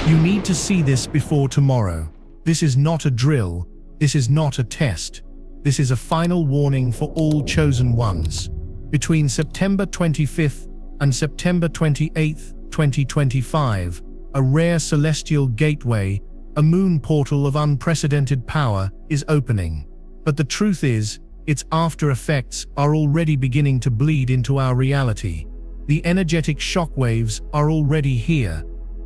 You need to see this before tomorrow. This is not a drill. This is not a test. This is a final warning for all chosen ones. Between September 25th and September 28th, 2025, a rare celestial gateway, a moon portal of unprecedented power, is opening. But the truth is, its after effects are already beginning to bleed into our reality. The energetic shockwaves are already here.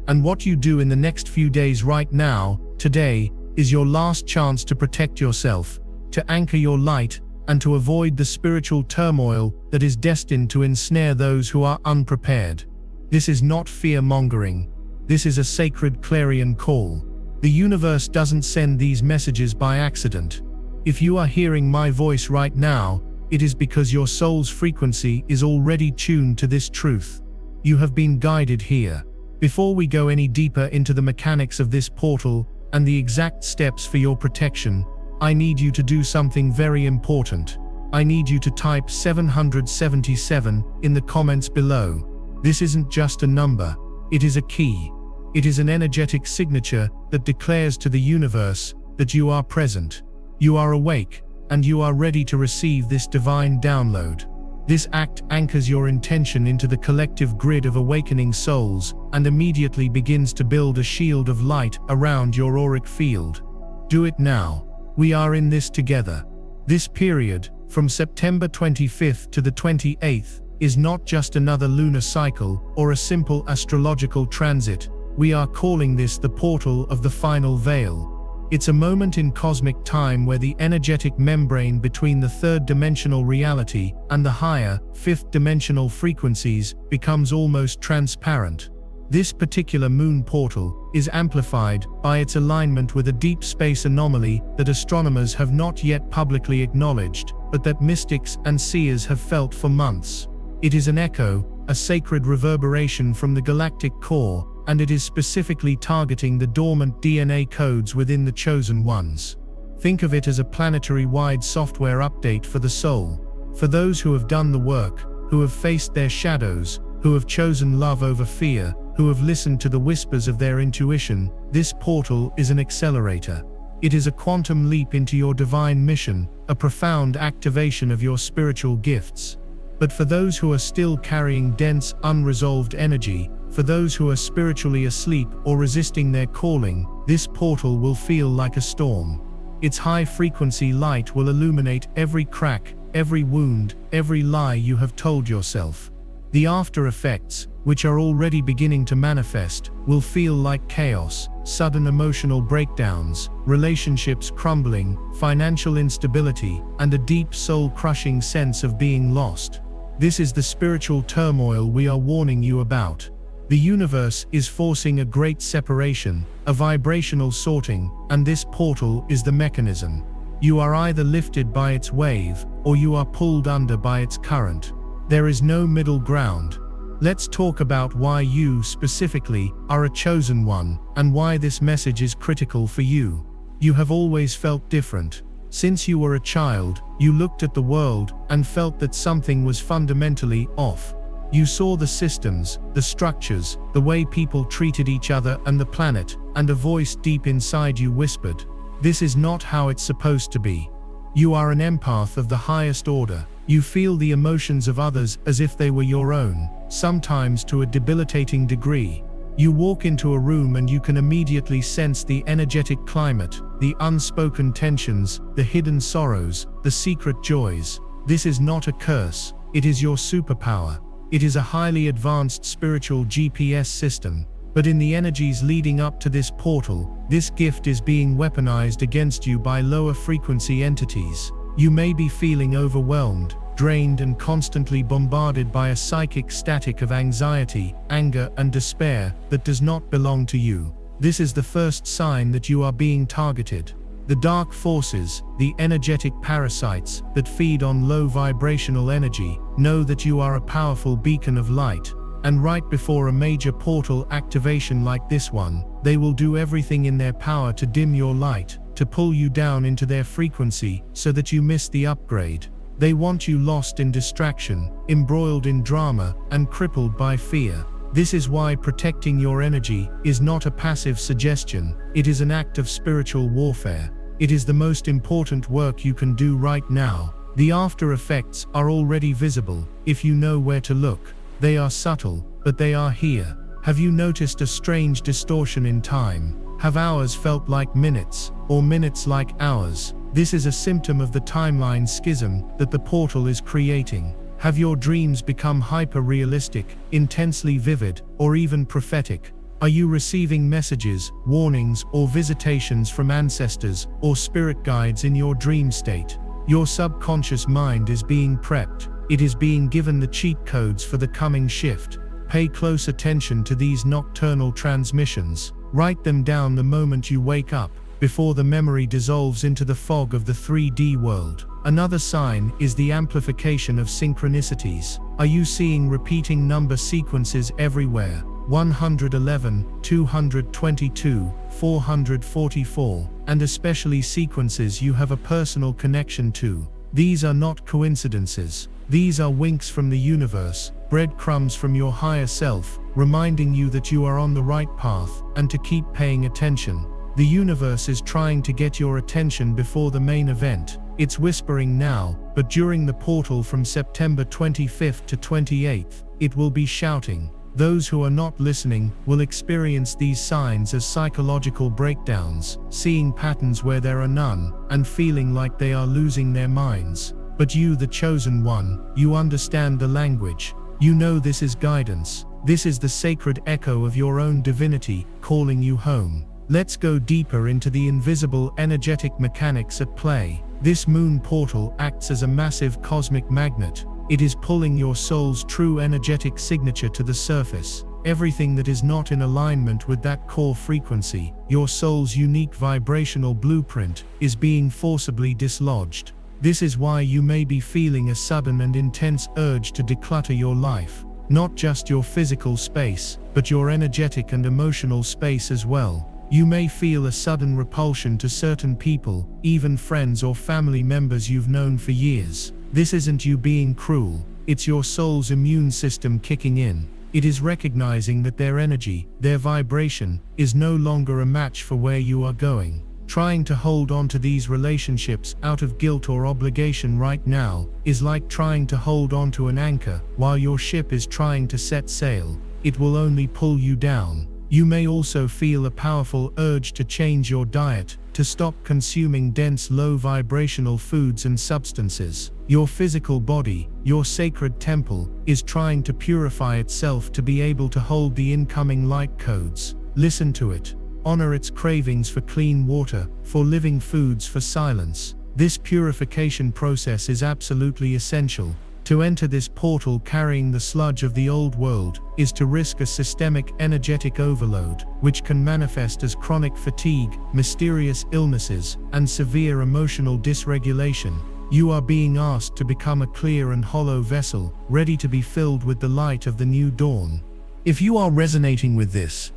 And what you do in the next few days right now, today, is your last chance to protect yourself, to anchor your light, and to avoid the spiritual turmoil that is destined to ensnare those who are unprepared. This is not fear-mongering. This is a sacred clarion call. The universe doesn't send these messages by accident. If you are hearing my voice right now, it is because your soul's frequency is already tuned to this truth. You have been guided here. Before we go any deeper into the mechanics of this portal and the exact steps for your protection, I need you to do something very important. I need you to type 777 in the comments below. This isn't just a number, it is a key. It is an energetic signature that declares to the universe that you are present, you are awake, and you are ready to receive this divine download. This act anchors your intention into the collective grid of awakening souls and immediately begins to build a shield of light around your auric field. Do it now. We are in this together. This period, from September 25th to the 28th, is not just another lunar cycle or a simple astrological transit. We are calling this the portal of the final veil. It's a moment in cosmic time where the energetic membrane between the third-dimensional reality and the higher, fifth-dimensional frequencies becomes almost transparent. This particular moon portal is amplified by its alignment with a deep space anomaly that astronomers have not yet publicly acknowledged, but that mystics and seers have felt for months. It is an echo, a sacred reverberation from the galactic core, and it is specifically targeting the dormant DNA codes within the chosen ones. Think of it as a planetary-wide software update for the soul. For those who have done the work, who have faced their shadows, who have chosen love over fear, who have listened to the whispers of their intuition, this portal is an accelerator. It is a quantum leap into your divine mission, a profound activation of your spiritual gifts. But for those who are still carrying dense, unresolved energy, for those who are spiritually asleep or resisting their calling, this portal will feel like a storm. Its high-frequency light will illuminate every crack, every wound, every lie you have told yourself. The after effects, which are already beginning to manifest, will feel like chaos, sudden emotional breakdowns, relationships crumbling, financial instability, and a deep soul-crushing sense of being lost. This is the spiritual turmoil we are warning you about. The universe is forcing a great separation, a vibrational sorting, and this portal is the mechanism. You are either lifted by its wave, or you are pulled under by its current. There is no middle ground. Let's talk about why you, specifically, are a chosen one, and why this message is critical for you. You have always felt different. Since you were a child, you looked at the world and felt that something was fundamentally off. You saw the systems, the structures, the way people treated each other and the planet, and a voice deep inside you whispered, "This is not how it's supposed to be." You are an empath of the highest order. You feel the emotions of others as if they were your own, sometimes to a debilitating degree. You walk into a room and you can immediately sense the energetic climate, the unspoken tensions, the hidden sorrows, the secret joys. This is not a curse, it is your superpower. It is a highly advanced spiritual GPS system. But in the energies leading up to this portal, this gift is being weaponized against you by lower frequency entities. You may be feeling overwhelmed, drained, and constantly bombarded by a psychic static of anxiety, anger, and despair that does not belong to you. This is the first sign that you are being targeted. The dark forces, the energetic parasites that feed on low vibrational energy, know that you are a powerful beacon of light. And right before a major portal activation like this one, they will do everything in their power to dim your light, to pull you down into their frequency so that you miss the upgrade. They want you lost in distraction, embroiled in drama, and crippled by fear. This is why protecting your energy is not a passive suggestion, it is an act of spiritual warfare. It is the most important work you can do right now. The after effects are already visible, if you know where to look. They are subtle, but they are here. Have you noticed a strange distortion in time? Have hours felt like minutes, or minutes like hours? This is a symptom of the timeline schism that the portal is creating. Have your dreams become hyper-realistic, intensely vivid, or even prophetic? Are you receiving messages, warnings, or visitations from ancestors or spirit guides in your dream state? Your subconscious mind is being prepped. It is being given the cheat codes for the coming shift. Pay close attention to these nocturnal transmissions. Write them down the moment you wake up, before the memory dissolves into the fog of the 3D world. Another sign is the amplification of synchronicities. Are you seeing repeating number sequences everywhere? 111, 222, 444, and especially sequences you have a personal connection to. These are not coincidences. These are winks from the universe, breadcrumbs from your higher self, reminding you that you are on the right path and to keep paying attention. The universe is trying to get your attention before the main event. It's whispering now, but during the portal from September 25th to 28th, it will be shouting. Those who are not listening will experience these signs as psychological breakdowns, seeing patterns where there are none, and feeling like they are losing their minds. But you, the chosen one, you understand the language. You know this is guidance. This is the sacred echo of your own divinity, calling you home. Let's go deeper into the invisible energetic mechanics at play. This moon portal acts as a massive cosmic magnet. It is pulling your soul's true energetic signature to the surface. Everything that is not in alignment with that core frequency, your soul's unique vibrational blueprint, is being forcibly dislodged. This is why you may be feeling a sudden and intense urge to declutter your life. Not just your physical space, but your energetic and emotional space as well. You may feel a sudden repulsion to certain people, even friends or family members you've known for years. This isn't you being cruel, it's your soul's immune system kicking in. It is recognizing that their energy, their vibration, is no longer a match for where you are going. Trying to hold on to these relationships out of guilt or obligation right now is like trying to hold on to an anchor while your ship is trying to set sail. It will only pull you down. You may also feel a powerful urge to change your diet, to stop consuming dense low vibrational foods and substances. Your physical body, your sacred temple, is trying to purify itself to be able to hold the incoming light codes. Listen to it. Honor its cravings for clean water, for living foods, for silence. This purification process is absolutely essential. To enter this portal carrying the sludge of the old world is to risk a systemic energetic overload, which can manifest as chronic fatigue, mysterious illnesses, and severe emotional dysregulation. You are being asked to become a clear and hollow vessel, ready to be filled with the light of the new dawn. If you are resonating with this,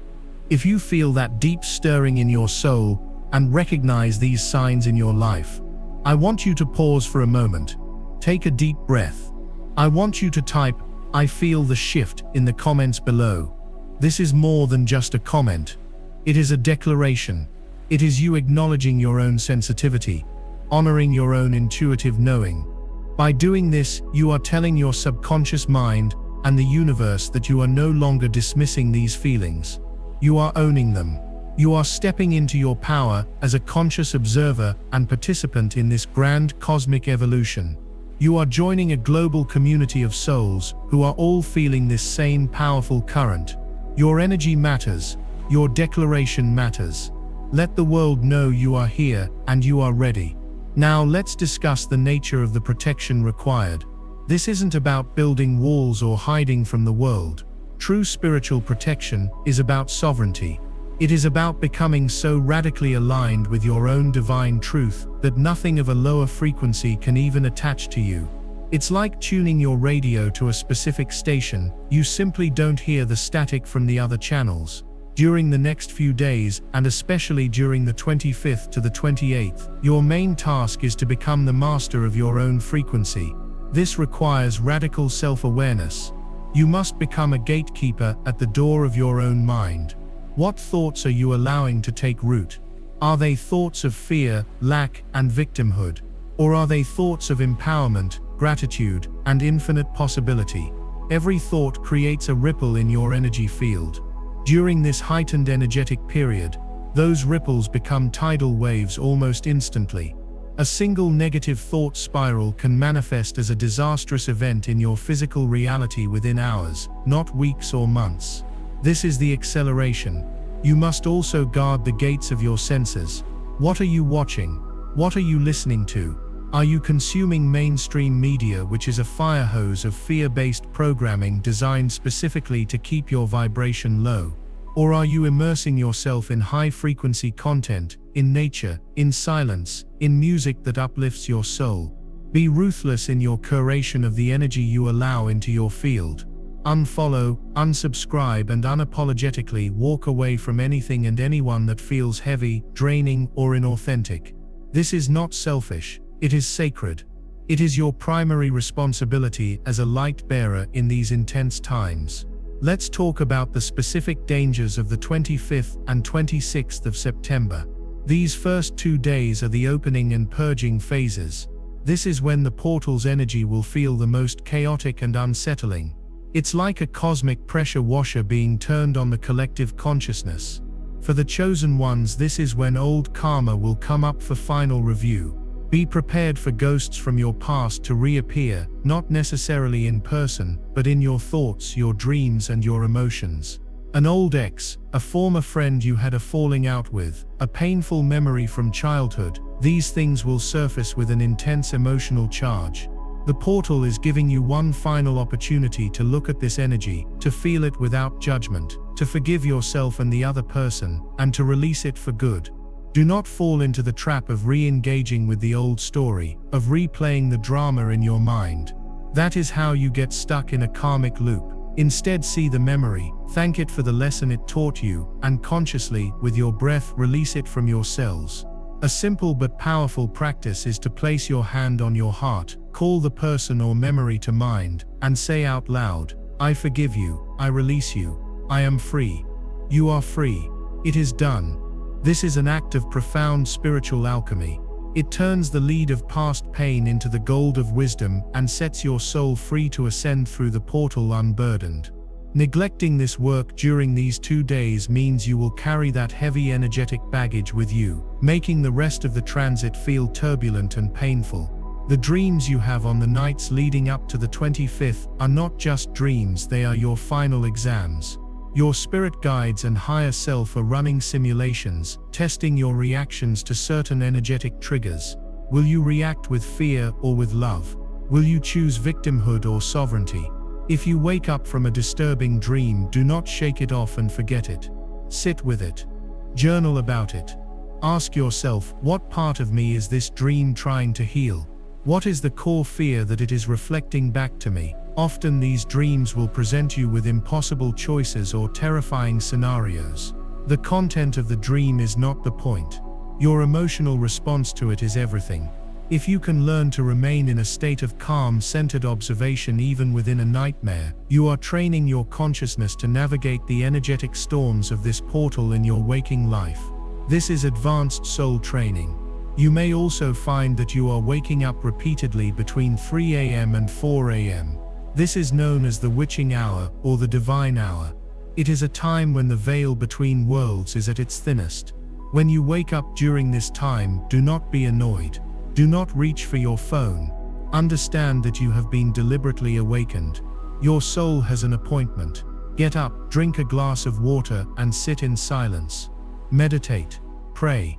if you feel that deep stirring in your soul and recognize these signs in your life, I want you to pause for a moment. Take a deep breath. I want you to type, "I feel the shift," in the comments below. This is more than just a comment. It is a declaration. It is you acknowledging your own sensitivity, honoring your own intuitive knowing. By doing this, you are telling your subconscious mind and the universe that you are no longer dismissing these feelings. You are owning them. You are stepping into your power as a conscious observer and participant in this grand cosmic evolution. You are joining a global community of souls who are all feeling this same powerful current. Your energy matters. Your declaration matters. Let the world know you are here and you are ready. Now let's discuss the nature of the protection required. This isn't about building walls or hiding from the world. True spiritual protection is about sovereignty. It is about becoming so radically aligned with your own divine truth that nothing of a lower frequency can even attach to you. It's like tuning your radio to a specific station. You simply don't hear the static from the other channels. During the next few days, and especially during the 25th to the 28th, your main task is to become the master of your own frequency. This requires radical self-awareness. You must become a gatekeeper at the door of your own mind. What thoughts are you allowing to take root? Are they thoughts of fear, lack, and victimhood? Or are they thoughts of empowerment, gratitude, and infinite possibility? Every thought creates a ripple in your energy field. During this heightened energetic period, those ripples become tidal waves almost instantly. A single negative thought spiral can manifest as a disastrous event in your physical reality within hours, not weeks or months. This is the acceleration. You must also guard the gates of your senses. What are you watching? What are you listening to? Are you consuming mainstream media, which is a fire hose of fear-based programming designed specifically to keep your vibration low? Or are you immersing yourself in high-frequency content, in nature, in silence, in music that uplifts your soul? Be ruthless in your curation of the energy you allow into your field. Unfollow, unsubscribe, and unapologetically walk away from anything and anyone that feels heavy, draining, or inauthentic. This is not selfish, it is sacred. It is your primary responsibility as a light bearer in these intense times. Let's talk about the specific dangers of the 25th and 26th of September. These first 2 days are the opening and purging phases. This is when the portal's energy will feel the most chaotic and unsettling. It's like a cosmic pressure washer being turned on the collective consciousness. For the chosen ones, this is when old karma will come up for final review. Be prepared for ghosts from your past to reappear, not necessarily in person, but in your thoughts, your dreams, and your emotions. An old ex, a former friend you had a falling out with, a painful memory from childhood, these things will surface with an intense emotional charge. The portal is giving you one final opportunity to look at this energy, to feel it without judgment, to forgive yourself and the other person, and to release it for good. Do not fall into the trap of re-engaging with the old story, of replaying the drama in your mind. That is how you get stuck in a karmic loop. Instead, see the memory, thank it for the lesson it taught you, and consciously, with your breath, release it from your cells. A simple but powerful practice is to place your hand on your heart, call the person or memory to mind, and say out loud, "I forgive you, I release you, I am free." You are free. It is done. This is an act of profound spiritual alchemy. It turns the lead of past pain into the gold of wisdom and sets your soul free to ascend through the portal unburdened. Neglecting this work during these 2 days means you will carry that heavy energetic baggage with you, making the rest of the transit feel turbulent and painful. The dreams you have on the nights leading up to the 25th are not just dreams, they are your final exams. Your spirit guides and higher self are running simulations, testing your reactions to certain energetic triggers. Will you react with fear or with love? Will you choose victimhood or sovereignty? If you wake up from a disturbing dream, do not shake it off and forget it. Sit with it. Journal about it. Ask yourself, what part of me is this dream trying to heal? What is the core fear that it is reflecting back to me? Often these dreams will present you with impossible choices or terrifying scenarios. The content of the dream is not the point. Your emotional response to it is everything. If you can learn to remain in a state of calm, centered observation even within a nightmare, you are training your consciousness to navigate the energetic storms of this portal in your waking life. This is advanced soul training. You may also find that you are waking up repeatedly between 3 a.m. and 4 a.m. This is known as the witching hour or the divine hour. It is a time when the veil between worlds is at its thinnest. When you wake up during this time, do not be annoyed. Do not reach for your phone. Understand that you have been deliberately awakened. Your soul has an appointment. Get up, drink a glass of water, and sit in silence. Meditate. Pray.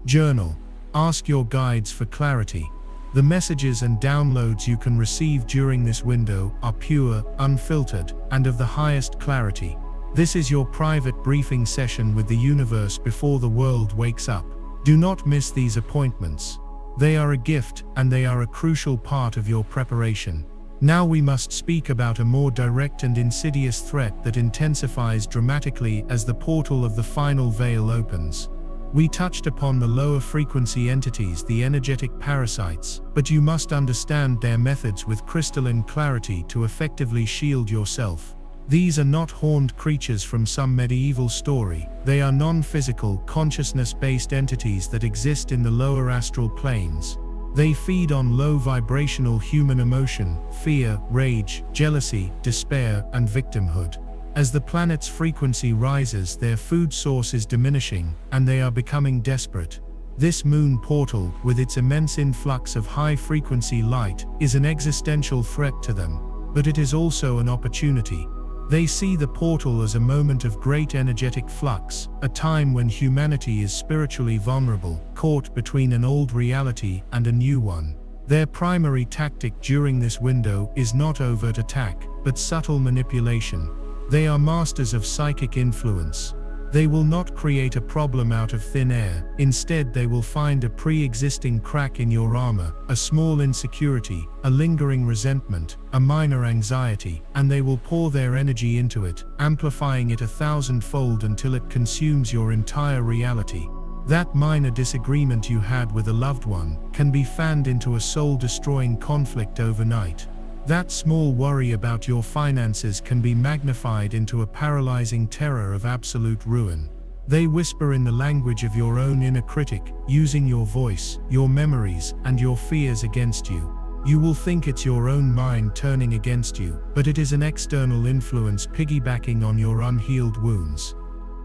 Journal. Ask your guides for clarity. The messages and downloads you can receive during this window are pure, unfiltered, and of the highest clarity. This is your private briefing session with the universe before the world wakes up. Do not miss these appointments. They are a gift, and they are a crucial part of your preparation. Now we must speak about a more direct and insidious threat that intensifies dramatically as the portal of the final veil opens. We touched upon the lower frequency entities, the energetic parasites, but you must understand their methods with crystalline clarity to effectively shield yourself. These are not horned creatures from some medieval story. They are non-physical, consciousness-based entities that exist in the lower astral planes. They feed on low vibrational human emotion, fear, rage, jealousy, despair, and victimhood. As the planet's frequency rises, their food source is diminishing, and they are becoming desperate. This moon portal, with its immense influx of high-frequency light, is an existential threat to them, but it is also an opportunity. They see the portal as a moment of great energetic flux, a time when humanity is spiritually vulnerable, caught between an old reality and a new one. Their primary tactic during this window is not overt attack, but subtle manipulation. They are masters of psychic influence. They will not create a problem out of thin air. Instead, they will find a pre-existing crack in your armor, a small insecurity, a lingering resentment, a minor anxiety, and they will pour their energy into it, amplifying it 1,000-fold until it consumes your entire reality. That minor disagreement you had with a loved one can be fanned into a soul-destroying conflict overnight. That small worry about your finances can be magnified into a paralyzing terror of absolute ruin. They whisper in the language of your own inner critic, using your voice, your memories, and your fears against you. You will think it's your own mind turning against you, but it is an external influence piggybacking on your unhealed wounds.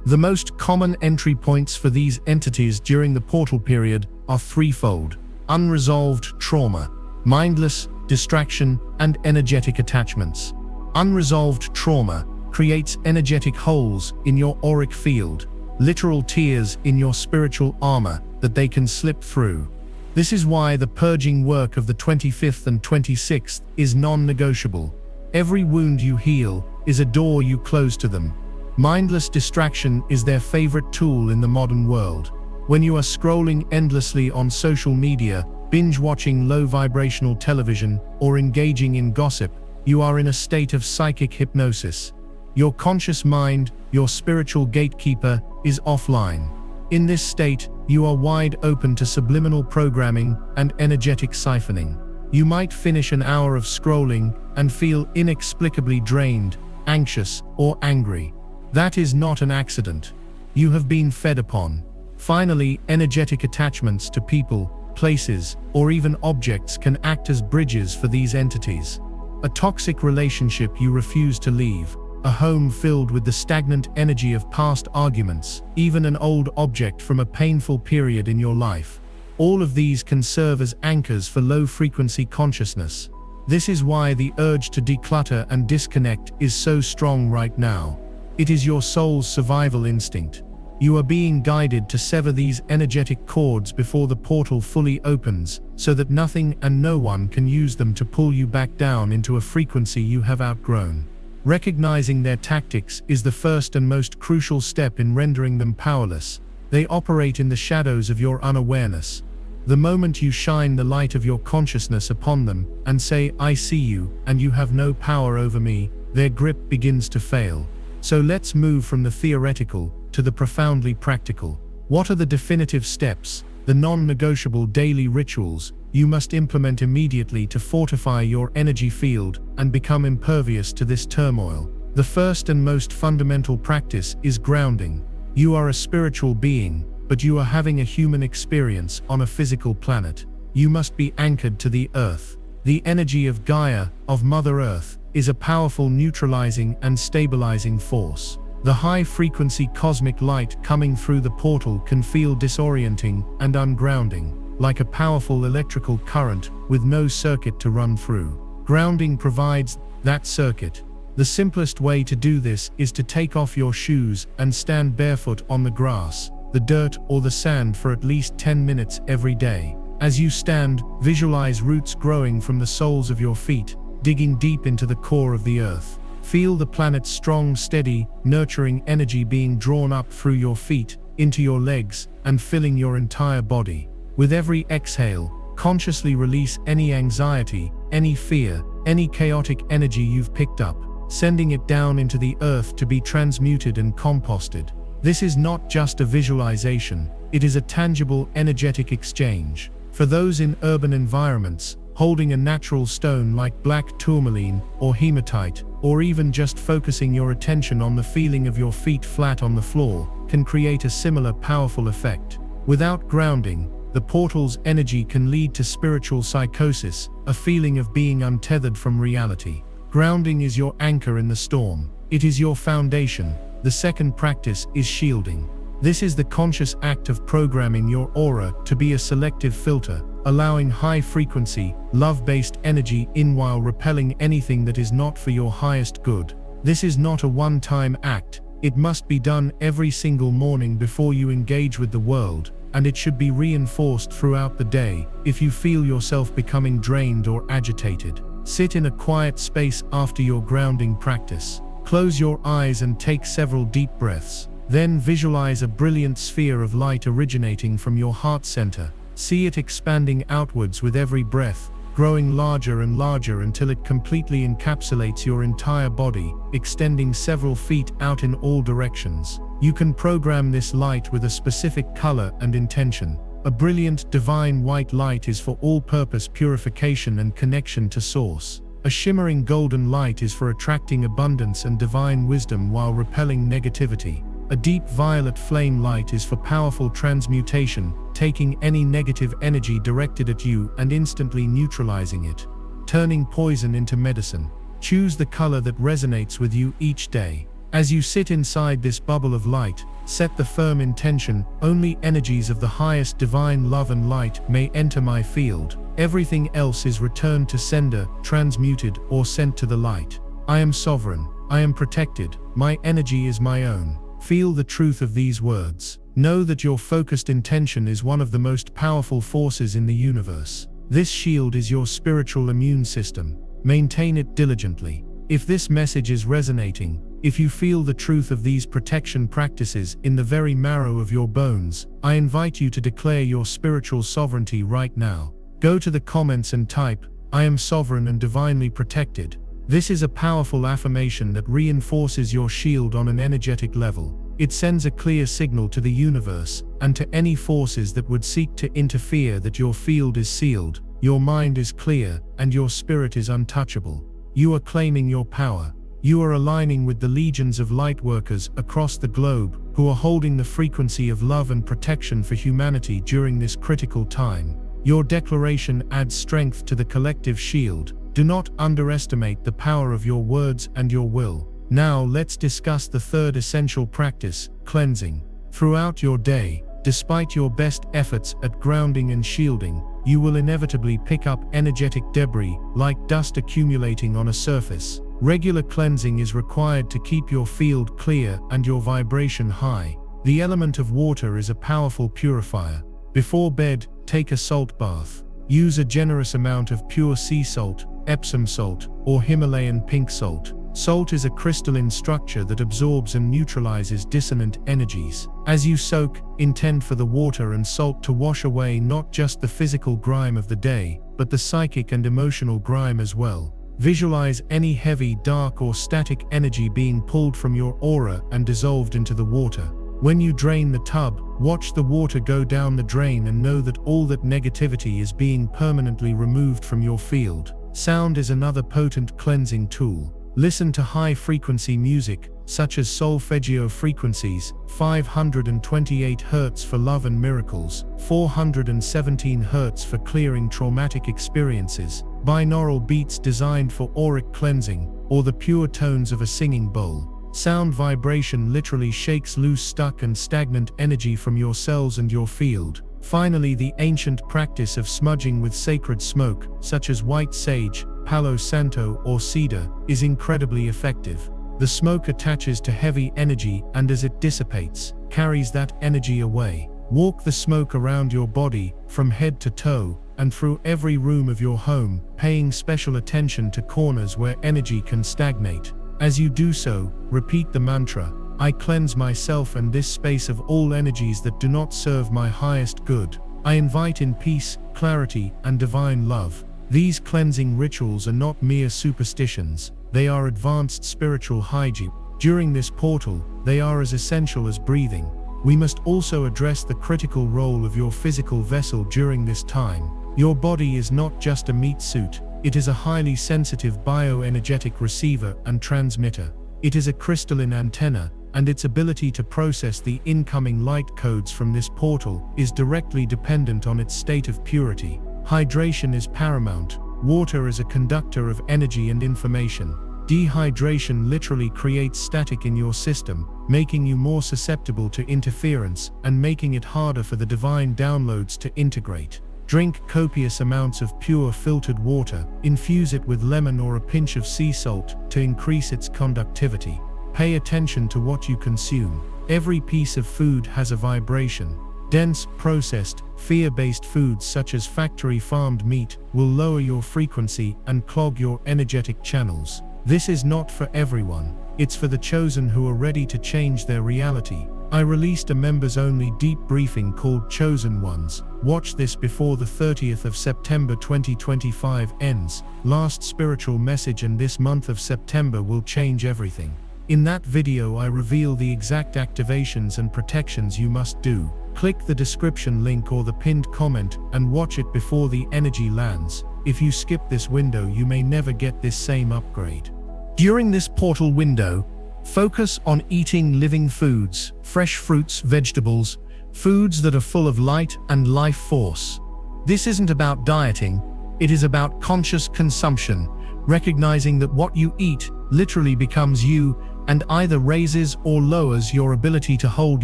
The most common entry points for these entities during the portal period are threefold: unresolved trauma, mindless distraction, and energetic attachments. Unresolved trauma creates energetic holes in your auric field, literal tears in your spiritual armor that they can slip through. This is why the purging work of the 25th and 26th is non-negotiable. Every wound you heal is a door you close to them. Mindless distraction is their favorite tool in the modern world. When you are scrolling endlessly on social media, binge-watching low-vibrational television, or engaging in gossip, you are in a state of psychic hypnosis. Your conscious mind, your spiritual gatekeeper, is offline. In this state, you are wide open to subliminal programming and energetic siphoning. You might finish an hour of scrolling and feel inexplicably drained, anxious, or angry. That is not an accident. You have been fed upon. Finally, energetic attachments to people, places, or even objects can act as bridges for these entities. A toxic relationship you refuse to leave, a home filled with the stagnant energy of past arguments, even an old object from a painful period in your life. All of these can serve as anchors for low-frequency consciousness. This is why the urge to declutter and disconnect is so strong right now. It is your soul's survival instinct. You are being guided to sever these energetic cords before the portal fully opens, so that nothing and no one can use them to pull you back down into a frequency you have outgrown. Recognizing their tactics is the first and most crucial step in rendering them powerless. They operate in the shadows of your unawareness. The moment you shine the light of your consciousness upon them and say, "I see you, and you have no power over me," their grip begins to fail. So let's move from the theoretical to the profoundly practical. What are the definitive steps, the non-negotiable daily rituals you must implement immediately to fortify your energy field and become impervious to this turmoil? The first and most fundamental practice is grounding. You are a spiritual being, but you are having a human experience on a physical planet. You must be anchored to the earth. The energy of Gaia, of Mother Earth, is a powerful neutralizing and stabilizing force. The high-frequency cosmic light coming through the portal can feel disorienting and ungrounding, like a powerful electrical current with no circuit to run through. Grounding provides that circuit. The simplest way to do this is to take off your shoes and stand barefoot on the grass, the dirt, or the sand for at least 10 minutes every day. As you stand, visualize roots growing from the soles of your feet, digging deep into the core of the earth. Feel the planet's strong, steady, nurturing energy being drawn up through your feet, into your legs, and filling your entire body. With every exhale, consciously release any anxiety, any fear, any chaotic energy you've picked up, sending it down into the earth to be transmuted and composted. This is not just a visualization, It is a tangible, energetic exchange. For those in urban environments, holding a natural stone like black tourmaline or hematite, or even just focusing your attention on the feeling of your feet flat on the floor, can create a similar powerful effect. Without grounding, the portal's energy can lead to spiritual psychosis, a feeling of being untethered from reality. Grounding is your anchor in the storm. It is your foundation. The second practice is shielding. This is the conscious act of programming your aura to be a selective filter, allowing high-frequency, love-based energy in while repelling anything that is not for your highest good. This is not a one-time act. It must be done every single morning before you engage with the world, and it should be reinforced throughout the day. If you feel yourself becoming drained or agitated, sit in a quiet space after your grounding practice. Close your eyes and take several deep breaths. Then visualize a brilliant sphere of light originating from your heart center. See it expanding outwards with every breath, growing larger and larger until it completely encapsulates your entire body, extending several feet out in all directions. You can program this light with a specific color and intention. A brilliant, divine white light is for all-purpose purification and connection to Source. A shimmering golden light is for attracting abundance and divine wisdom while repelling negativity. A deep violet flame light is for powerful transmutation, taking any negative energy directed at you and instantly neutralizing it, turning poison into medicine. Choose the color that resonates with you each day. As you sit inside this bubble of light, set the firm intention, only energies of the highest divine love and light may enter my field. Everything else is returned to sender, transmuted, or sent to the light. I am sovereign. I am protected. My energy is my own. Feel the truth of these words. Know that your focused intention is one of the most powerful forces in the universe. This shield is your spiritual immune system. Maintain it diligently. If this message is resonating, if you feel the truth of these protection practices in the very marrow of your bones, I invite you to declare your spiritual sovereignty right now. Go to the comments and type, "I am sovereign and divinely protected." This is a powerful affirmation that reinforces your shield on an energetic level. It sends a clear signal to the universe and to any forces that would seek to interfere that your field is sealed, your mind is clear, and your spirit is untouchable. You are claiming your power. You are aligning with the legions of lightworkers across the globe who are holding the frequency of love and protection for humanity during this critical time. Your declaration adds strength to the collective shield. Do not underestimate the power of your words and your will. Now let's discuss the third essential practice, cleansing. Throughout your day, despite your best efforts at grounding and shielding, you will inevitably pick up energetic debris, like dust accumulating on a surface. Regular cleansing is required to keep your field clear and your vibration high. The element of water is a powerful purifier. Before bed, take a salt bath. Use a generous amount of pure sea salt, Epsom salt, or Himalayan pink salt. Salt is a crystalline structure that absorbs and neutralizes dissonant energies. As you soak, intend for the water and salt to wash away not just the physical grime of the day, but the psychic and emotional grime as well. Visualize any heavy, dark, or static energy being pulled from your aura and dissolved into the water. When you drain the tub, watch the water go down the drain and know that all that negativity is being permanently removed from your field. Sound is another potent cleansing tool. Listen to high-frequency music, such as solfeggio frequencies, 528 Hz for love and miracles, 417 Hz for clearing traumatic experiences, binaural beats designed for auric cleansing, or the pure tones of a singing bowl. Sound vibration literally shakes loose stuck and stagnant energy from your cells and your field. Finally, the ancient practice of smudging with sacred smoke, such as white sage, Palo Santo, or cedar, is incredibly effective. The smoke attaches to heavy energy and as it dissipates, carries that energy away. Walk the smoke around your body, from head to toe, and through every room of your home, paying special attention to corners where energy can stagnate. As you do so, repeat the mantra, "I cleanse myself and this space of all energies that do not serve my highest good. I invite in peace, clarity, and divine love." These cleansing rituals are not mere superstitions, they are advanced spiritual hygiene. During this portal, they are as essential as breathing. we must also address the critical role of your physical vessel during this time. Your body is not just a meat suit, it is a highly sensitive bioenergetic receiver and transmitter. It is a crystalline antenna, and its ability to process the incoming light codes from this portal is directly dependent on its state of purity. Hydration is paramount. Water is a conductor of energy and information. Dehydration literally creates static in your system, making you more susceptible to interference and making it harder for the divine downloads to integrate. Drink copious amounts of pure filtered water, infuse it with lemon or a pinch of sea salt to increase its conductivity. Pay attention to what you consume. Every piece of food has a vibration. Dense, processed, fear-based foods such as factory-farmed meat will lower your frequency and clog your energetic channels. This is not for everyone. It's for the chosen who are ready to change their reality. I released a members-only deep briefing called Chosen Ones. Watch this before the 30th of September 2025 ends. Last spiritual message, and this month of September will change everything. In that video I reveal the exact activations and protections you must do. Click the description link or the pinned comment and watch it before the energy lands. If you skip this window, you may never get this same upgrade. During this portal window, focus on eating living foods, fresh fruits, vegetables, foods that are full of light and life force. This isn't about dieting, it is about conscious consumption, recognizing that what you eat literally becomes you and either raises or lowers your ability to hold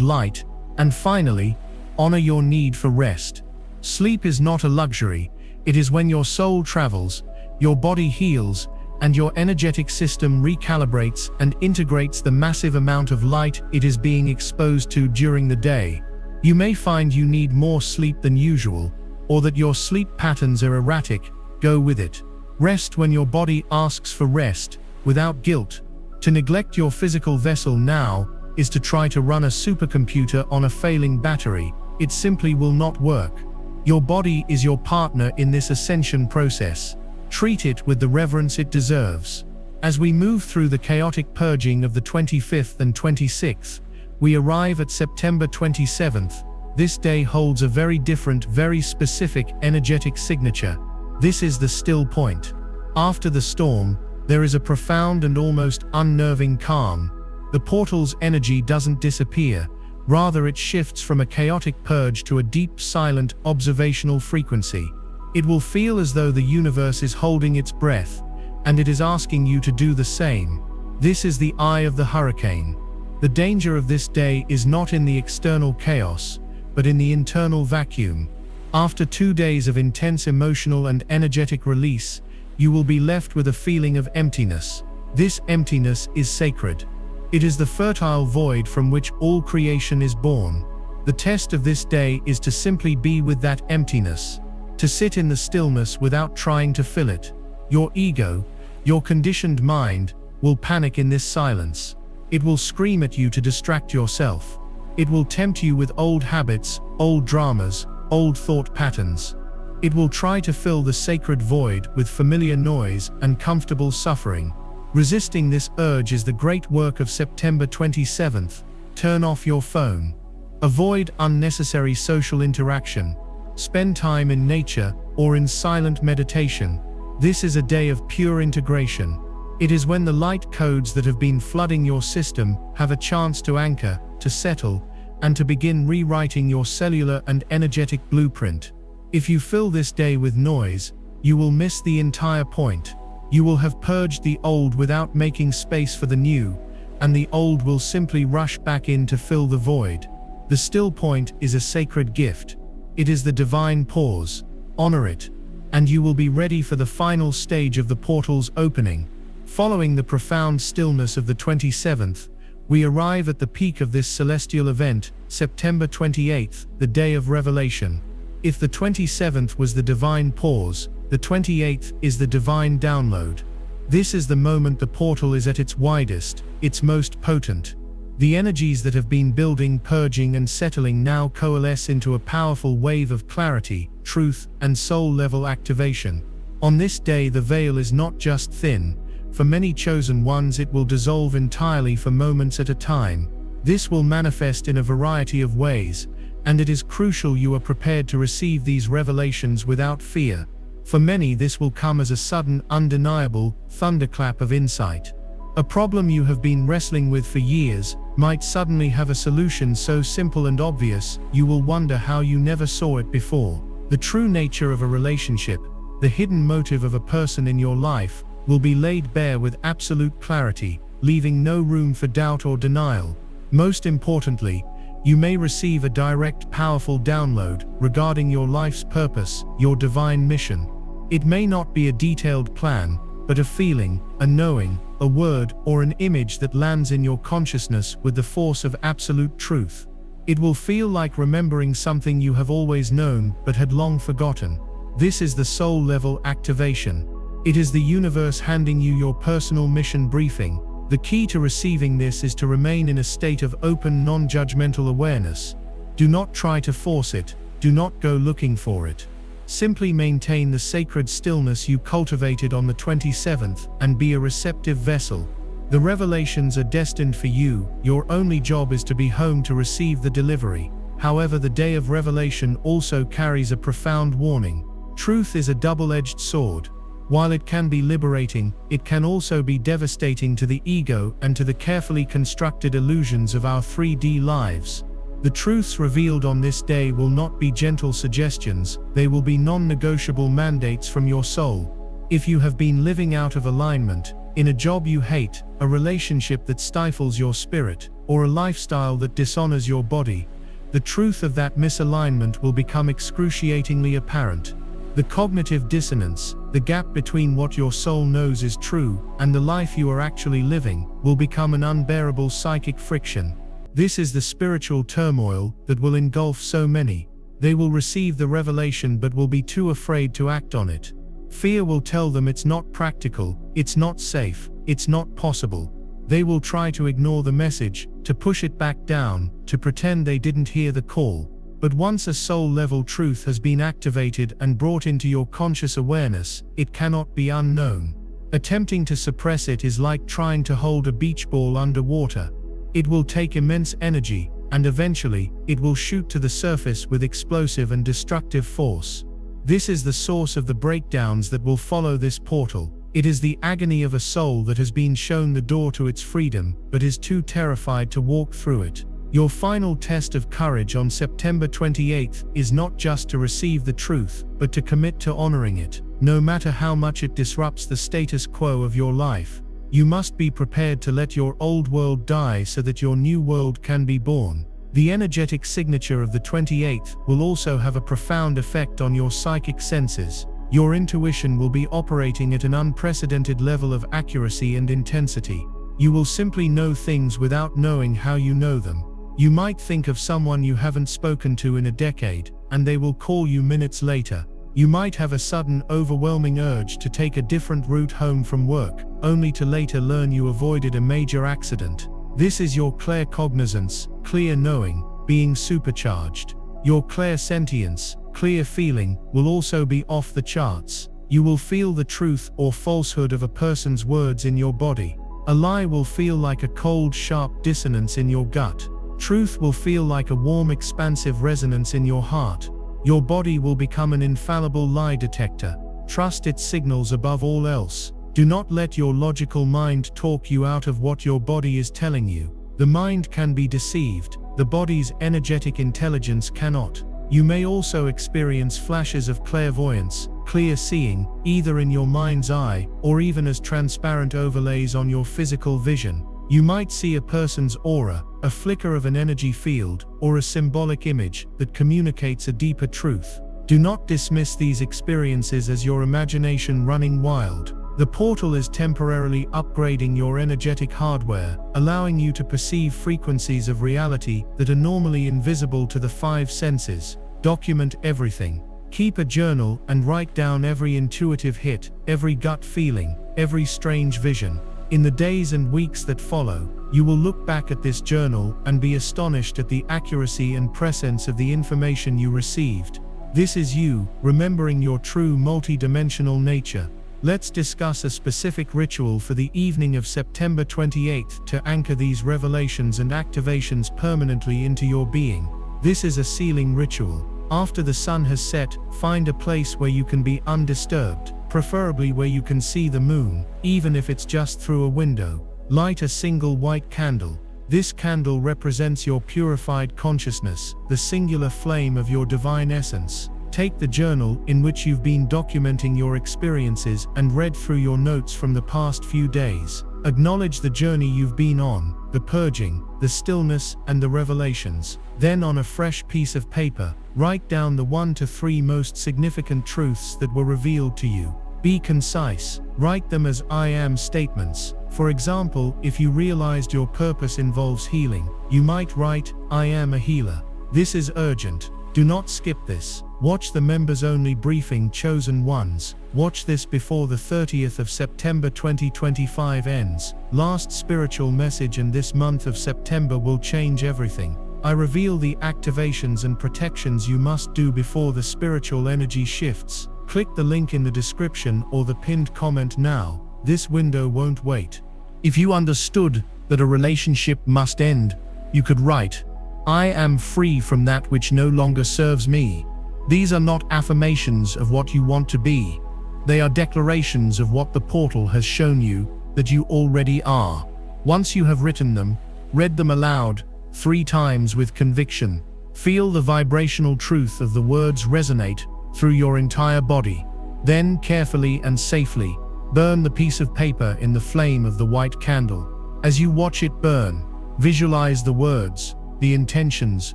light. And finally, honor your need for rest. Sleep is not a luxury, it is when your soul travels, your body heals, and your energetic system recalibrates and integrates the massive amount of light it is being exposed to during the day. You may find you need more sleep than usual, or that your sleep patterns are erratic. Go with it. Rest when your body asks for rest, without guilt. To neglect your physical vessel now is to try to run a supercomputer on a failing battery. It simply will not work. Your body is your partner in this ascension process. Treat it with the reverence it deserves. As we move through the chaotic purging of the 25th and 26th, we arrive at September 27th. This day holds a very different, very specific energetic signature. This is the still point. After the storm, there is a profound and almost unnerving calm. The portal's energy doesn't disappear, rather it shifts from a chaotic purge to a deep, silent, observational frequency. It will feel as though the universe is holding its breath, and it is asking you to do the same. This is the eye of the hurricane. The danger of this day is not in the external chaos, but in the internal vacuum. After 2 days of intense emotional and energetic release, you will be left with a feeling of emptiness. This emptiness is sacred. It is the fertile void from which all creation is born. The test of this day is to simply be with that emptiness, to sit in the stillness without trying to fill it. Your ego, your conditioned mind, will panic in this silence. It will scream at you to distract yourself. It will tempt you with old habits, old dramas, old thought patterns. It will try to fill the sacred void with familiar noise and comfortable suffering. Resisting this urge is the great work of September 27th. Turn off your phone. Avoid unnecessary social interaction. Spend time in nature or in silent meditation. This is a day of pure integration. It is when the light codes that have been flooding your system have a chance to anchor, to settle, and to begin rewriting your cellular and energetic blueprint. If you fill this day with noise, you will miss the entire point. You will have purged the old without making space for the new, and the old will simply rush back in to fill the void. The still point is a sacred gift. It is the divine pause. Honor it, and you will be ready for the final stage of the portal's opening. Following the profound stillness of the 27th, we arrive at the peak of this celestial event, September 28th, the day of revelation. If the 27th was the divine pause, the 28th is the divine download. This is the moment the portal is at its widest, its most potent. The energies that have been building, purging, and settling now coalesce into a powerful wave of clarity, truth, and soul-level activation. On this day, the veil is not just thin. For many chosen ones, it will dissolve entirely for moments at a time. This will manifest in a variety of ways, and it is crucial you are prepared to receive these revelations without fear. For many, this will come as a sudden, undeniable thunderclap of insight. A problem you have been wrestling with for years might suddenly have a solution so simple and obvious, you will wonder how you never saw it before. The true nature of a relationship, the hidden motive of a person in your life, will be laid bare with absolute clarity, leaving no room for doubt or denial. Most importantly, you may receive a direct, powerful download regarding your life's purpose, your divine mission. It may not be a detailed plan, but a feeling, a knowing, a word, or an image that lands in your consciousness with the force of absolute truth. It will feel like remembering something you have always known but had long forgotten. This is the soul-level activation. It is the universe handing you your personal mission briefing. The key to receiving this is to remain in a state of open, non-judgmental awareness. Do not try to force it. Do not go looking for it. Simply maintain the sacred stillness you cultivated on the 27th and be a receptive vessel. The revelations are destined for you. Your only job is to be home to receive the delivery. However, the day of revelation also carries a profound warning. Truth is a double-edged sword. While it can be liberating, it can also be devastating to the ego and to the carefully constructed illusions of our 3D lives. The truths revealed on this day will not be gentle suggestions, they will be non-negotiable mandates from your soul. If you have been living out of alignment, in a job you hate, a relationship that stifles your spirit, or a lifestyle that dishonors your body, the truth of that misalignment will become excruciatingly apparent. The cognitive dissonance, the gap between what your soul knows is true and the life you are actually living, will become an unbearable psychic friction. This is the spiritual turmoil that will engulf so many. They will receive the revelation but will be too afraid to act on it. Fear will tell them it's not practical, it's not safe, it's not possible. They will try to ignore the message, to push it back down, to pretend they didn't hear the call. But once a soul-level truth has been activated and brought into your conscious awareness, it cannot be unknown. Attempting to suppress it is like trying to hold a beach ball underwater. It will take immense energy, and eventually, it will shoot to the surface with explosive and destructive force. This is the source of the breakdowns that will follow this portal. It is the agony of a soul that has been shown the door to its freedom, but is too terrified to walk through it. Your final test of courage on September 28th is not just to receive the truth, but to commit to honoring it, no matter how much it disrupts the status quo of your life. You must be prepared to let your old world die so that your new world can be born. The energetic signature of the 28th will also have a profound effect on your psychic senses. Your intuition will be operating at an unprecedented level of accuracy and intensity. You will simply know things without knowing how you know them. You might think of someone you haven't spoken to in a decade, and they will call you minutes later. You might have a sudden, overwhelming urge to take a different route home from work, only to later learn you avoided a major accident. This is your claircognizance, clear knowing, being supercharged. Your clairsentience, clear feeling, will also be off the charts. You will feel the truth or falsehood of a person's words in your body. A lie will feel like a cold, sharp dissonance in your gut. Truth will feel like a warm, expansive resonance in your heart. Your body will become an infallible lie detector. Trust its signals above all else. Do not let your logical mind talk you out of what your body is telling you. The mind can be deceived, the body's energetic intelligence cannot. You may also experience flashes of clairvoyance, clear seeing, either in your mind's eye, or even as transparent overlays on your physical vision. You might see a person's aura, a flicker of an energy field, or a symbolic image that communicates a deeper truth. Do not dismiss these experiences as your imagination running wild. The portal is temporarily upgrading your energetic hardware, allowing you to perceive frequencies of reality that are normally invisible to the five senses. Document everything. Keep a journal and write down every intuitive hit, every gut feeling, every strange vision. In the days and weeks that follow, you will look back at this journal and be astonished at the accuracy and presence of the information you received. This is you, remembering your true multi-dimensional nature. Let's discuss a specific ritual for the evening of September 28th to anchor these revelations and activations permanently into your being. This is a sealing ritual. After the sun has set, find a place where you can be undisturbed, preferably where you can see the moon, even if it's just through a window. Light a single white candle. This candle represents your purified consciousness, the singular flame of your divine essence. Take the journal in which you've been documenting your experiences and read through your notes from the past few days. Acknowledge the journey you've been on, the purging, the stillness, and the revelations. Then, on a fresh piece of paper, write down the 1 to 3 most significant truths that were revealed to you. Be concise. Write them as I am statements. For example, if you realized your purpose involves healing, you might write, I am a healer. This is urgent. Do not skip this. Watch the members-only briefing Chosen Ones. Watch this before the 30th of September 2025 ends. Last spiritual message, and this month of September will change everything. I reveal the activations and protections you must do before the spiritual energy shifts. Click the link in the description or the pinned comment now. This window won't wait. If you understood that a relationship must end, you could write, I am free from that which no longer serves me. These are not affirmations of what you want to be. They are declarations of what the portal has shown you that you already are. Once you have written them, read them aloud 3 times with conviction. Feel the vibrational truth of the words resonate through your entire body. Then, carefully and safely, burn the piece of paper in the flame of the white candle. As you watch it burn, visualize the words, the intentions,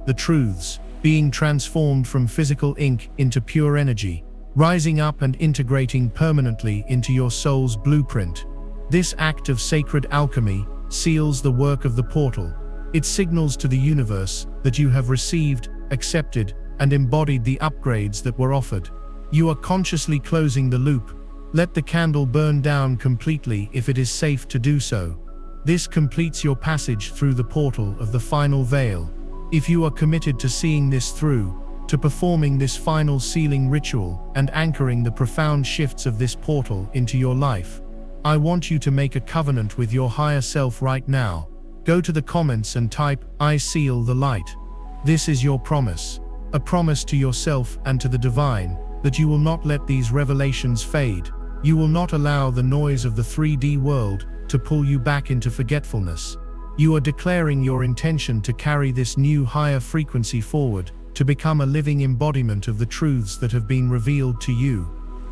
the truths, being transformed from physical ink into pure energy, rising up and integrating permanently into your soul's blueprint. This act of sacred alchemy seals the work of the portal. It signals to the universe that you have received, accepted, and embodied the upgrades that were offered. You are consciously closing the loop. Let the candle burn down completely if it is safe to do so. This completes your passage through the portal of the final veil. If you are committed to seeing this through, to performing this final sealing ritual and anchoring the profound shifts of this portal into your life, I want you to make a covenant with your higher self right now. Go to the comments and type, I seal the light. This is your promise. A promise to yourself and to the divine, that you will not let these revelations fade. You will not allow the noise of the 3D world to pull you back into forgetfulness. You are declaring your intention to carry this new higher frequency forward, to become a living embodiment of the truths that have been revealed to you.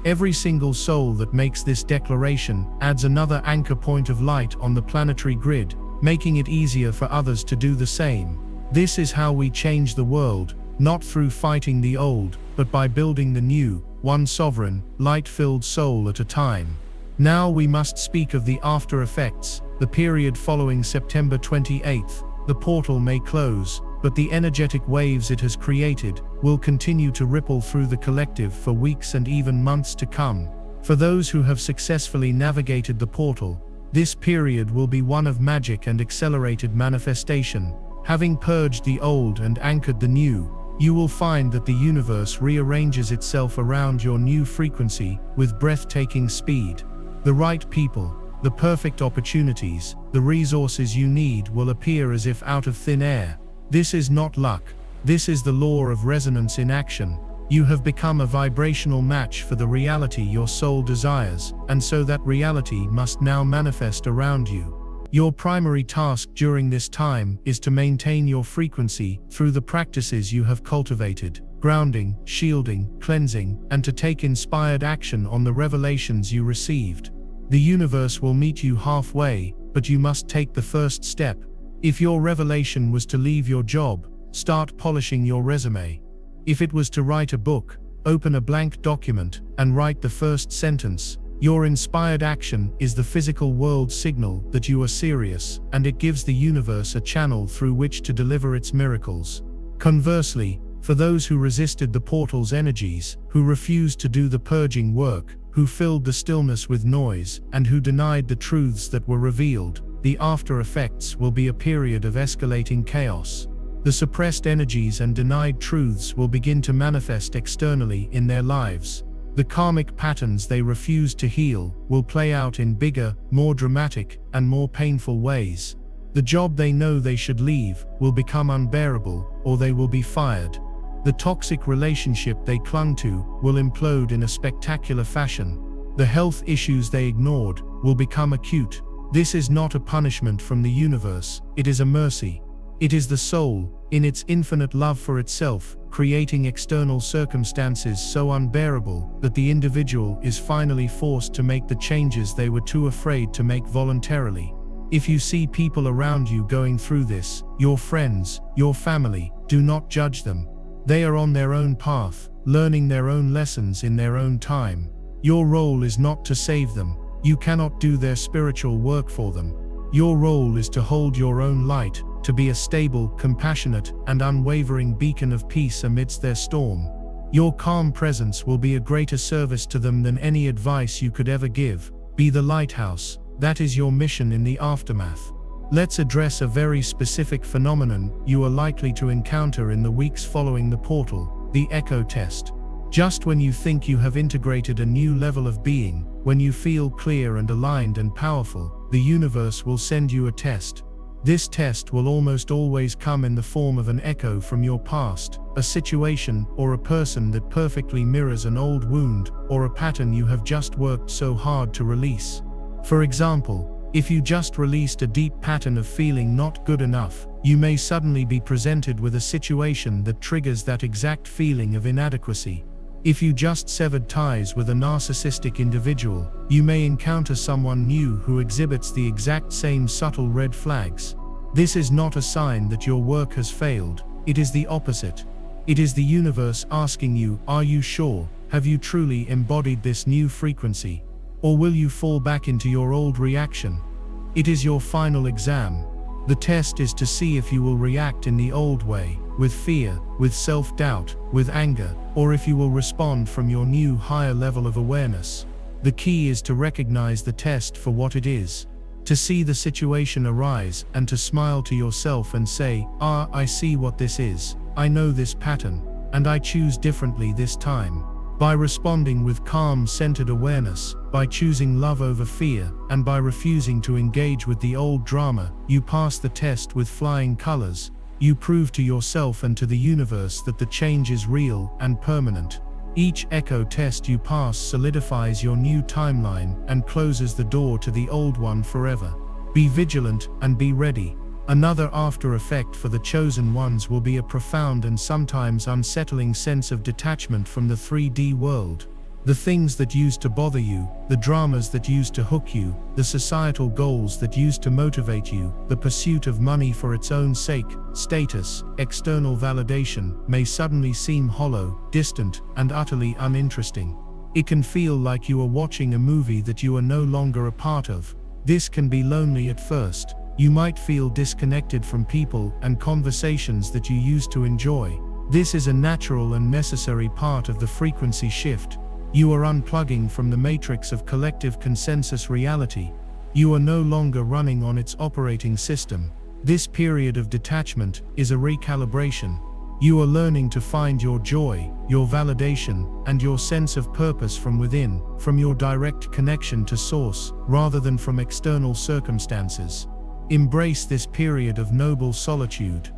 Every single soul that makes this declaration adds another anchor point of light on the planetary grid, making it easier for others to do the same. This is how we change the world, not through fighting the old, but by building the new, one sovereign, light-filled soul at a time. Now we must speak of the after effects, the period following September 28th. The portal may close, but the energetic waves it has created will continue to ripple through the collective for weeks and even months to come. For those who have successfully navigated the portal, this period will be one of magic and accelerated manifestation. Having purged the old and anchored the new, you will find that the universe rearranges itself around your new frequency with breathtaking speed. The right people, the perfect opportunities, the resources you need will appear as if out of thin air. This is not luck. This is the law of resonance in action. You have become a vibrational match for the reality your soul desires, and so that reality must now manifest around you. Your primary task during this time is to maintain your frequency through the practices you have cultivated, grounding, shielding, cleansing, and to take inspired action on the revelations you received. The universe will meet you halfway, but you must take the first step. If your revelation was to leave your job, start polishing your resume. If it was to write a book, open a blank document and write the first sentence. Your inspired action is the physical world's signal that you are serious, and it gives the universe a channel through which to deliver its miracles. Conversely, for those who resisted the portal's energies, who refused to do the purging work, who filled the stillness with noise, and who denied the truths that were revealed, the after effects will be a period of escalating chaos. The suppressed energies and denied truths will begin to manifest externally in their lives. The karmic patterns they refuse to heal will play out in bigger, more dramatic, and more painful ways. The job they know they should leave will become unbearable, or they will be fired. The toxic relationship they clung to will implode in a spectacular fashion. The health issues they ignored will become acute. This is not a punishment from the universe, it is a mercy. It is the soul, in its infinite love for itself, creating external circumstances so unbearable that the individual is finally forced to make the changes they were too afraid to make voluntarily. If you see people around you going through this, your friends, your family, do not judge them. They are on their own path, learning their own lessons in their own time. Your role is not to save them. You cannot do their spiritual work for them. Your role is to hold your own light, to be a stable, compassionate, and unwavering beacon of peace amidst their storm. Your calm presence will be a greater service to them than any advice you could ever give. Be the lighthouse. That is your mission in the aftermath. Let's address a very specific phenomenon you are likely to encounter in the weeks following the portal, the echo test. Just when you think you have integrated a new level of being, when you feel clear and aligned and powerful, the universe will send you a test. This test will almost always come in the form of an echo from your past, a situation or a person that perfectly mirrors an old wound or a pattern you have just worked so hard to release. For example, if you just released a deep pattern of feeling not good enough, you may suddenly be presented with a situation that triggers that exact feeling of inadequacy. If you just severed ties with a narcissistic individual, you may encounter someone new who exhibits the exact same subtle red flags. This is not a sign that your work has failed, it is the opposite. It is the universe asking you, are you sure? Have you truly embodied this new frequency? Or will you fall back into your old reaction? It is your final exam. The test is to see if you will react in the old way, with fear, with self-doubt, with anger, or if you will respond from your new higher level of awareness. The key is to recognize the test for what it is. To see the situation arise and to smile to yourself and say, I see what this is. I know this pattern, and I choose differently this time. By responding with calm, centered awareness, by choosing love over fear, and by refusing to engage with the old drama, you pass the test with flying colors. You prove to yourself and to the universe that the change is real and permanent. Each echo test you pass solidifies your new timeline and closes the door to the old one forever. Be vigilant and be ready. Another after effect for the chosen ones will be a profound and sometimes unsettling sense of detachment from the 3D world. The things that used to bother you, the dramas that used to hook you, the societal goals that used to motivate you, the pursuit of money for its own sake, status, external validation, may suddenly seem hollow, distant, and utterly uninteresting. It can feel like you are watching a movie that you are no longer a part of. This can be lonely at first. You might feel disconnected from people and conversations that you used to enjoy. This is a natural and necessary part of the frequency shift. You are unplugging from the matrix of collective consensus reality. You are no longer running on its operating system. This period of detachment is a recalibration. You are learning to find your joy, your validation, and your sense of purpose from within, from your direct connection to source, rather than from external circumstances. Embrace this period of noble solitude.